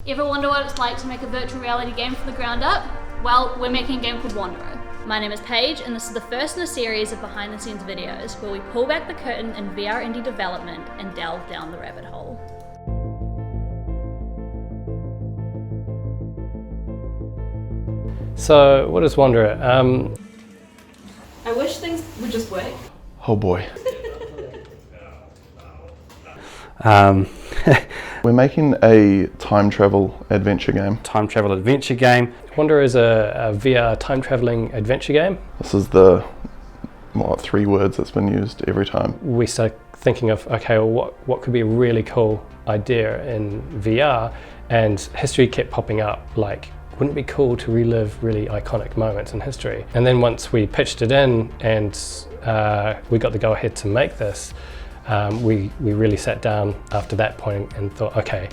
Ever wonder what it's like to make a virtual reality game from the ground up? Well, we're making a game called Wandero. My name is Paige, and this is the first in a series of behind the scenes videos where we pull back the curtain in VR indie development and delve down the rabbit hole. So, what is Wandero? I wish things would just work. Oh boy. We're making a time travel adventure game. Time travel adventure game. Wandero is a VR time traveling adventure game. This is the 3 words that's been used every time. We started thinking of, okay, well, what could be a really cool idea in VR? And history kept popping up, like, wouldn't it be cool to relive really iconic moments in history? And then once we pitched it in and we got the go ahead to make this, we really sat down after that point and thought, okay,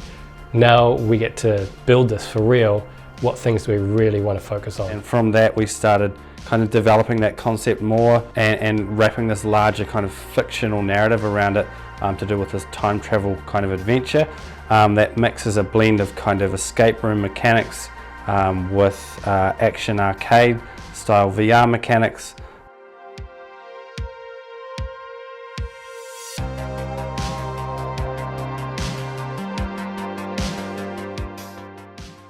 now we get to build this for real. What things do we really want to focus on? And from that we started kind of developing that concept more and wrapping this larger kind of fictional narrative around it to do with this time travel kind of adventure that mixes a blend of kind of escape room mechanics with action arcade style VR mechanics.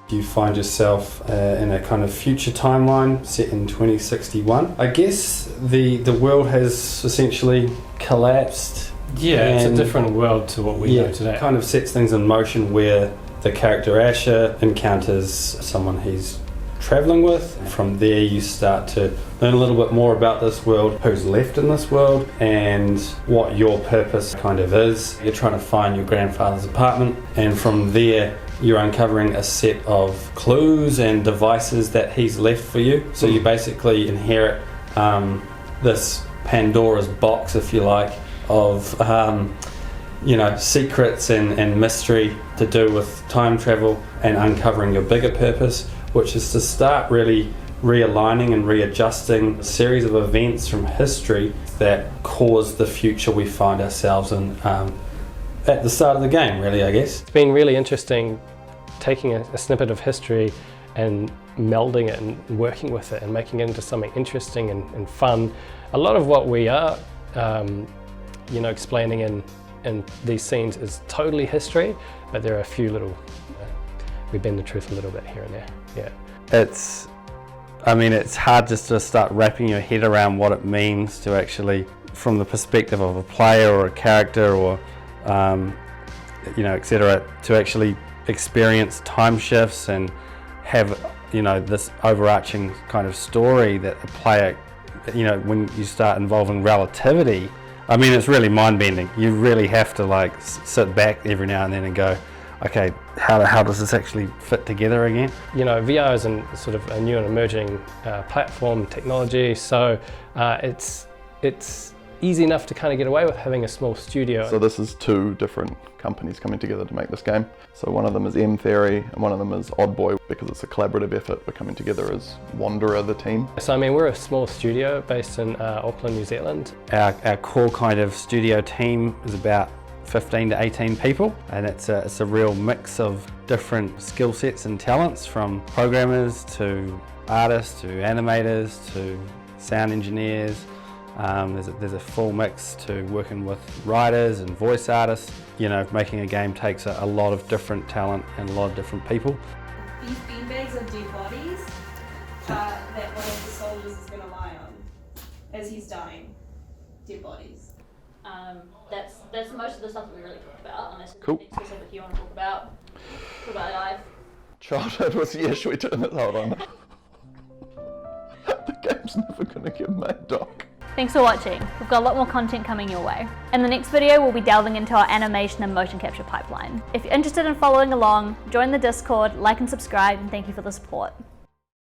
You find yourself in a kind of future timeline set in 2061. I guess the world has essentially collapsed. Yeah, it's a different world to what we know today. It kind of sets things in motion where the character Asher encounters someone he's travelling with. From there you start to learn a little bit more about this world, who's left in this world, and what your purpose kind of is. You're trying to find your grandfather's apartment, and from there you're uncovering a set of clues and devices that he's left for you. So you basically inherit this Pandora's box, if you like, of secrets and mystery to do with time travel and uncovering your bigger purpose, which is to start really realigning and readjusting a series of events from history that cause the future we find ourselves in at the start of the game, really, I guess. It's been really interesting taking a snippet of history and melding it and working with it and making it into something interesting and fun. A lot of what we are explaining in these scenes is totally history, but there are a few little, we bend the truth a little bit here and there, yeah. It's hard just to start wrapping your head around what it means to actually, from the perspective of a player or a character or etc., to actually experience time shifts and have this overarching kind of story that a player, when you start involving relativity, it's really mind-bending. You really have to sit back every now and then and go, okay, how does this actually fit together again? VR is sort of a new and emerging platform technology, so it's easy enough to kind of get away with having a small studio. So this is 2 different companies coming together to make this game. So one of them is M Theory and one of them is Odd Boy. Because it's a collaborative effort, we're coming together as Wandero, the team. So we're a small studio based in Auckland, New Zealand. Our core kind of studio team is about 15 to 18 people, and it's a real mix of different skill sets and talents, from programmers to artists to animators to sound engineers. There's a full mix to working with writers and voice artists. Making a game takes a lot of different talent and a lot of different people. These beanbags are dead bodies that one of the soldiers is going to lie on as he's dying. Dead bodies. That's most of the stuff that we really talked about, unless there's Cool. anything specific you want to talk about. Talk about life. Childhood was, should we turn this, hold on. The game's never gonna get made, Doc. Thanks for watching. We've got a lot more content coming your way. In the next video, we'll be delving into our animation and motion capture pipeline. If you're interested in following along, join the Discord, like and subscribe, and thank you for the support.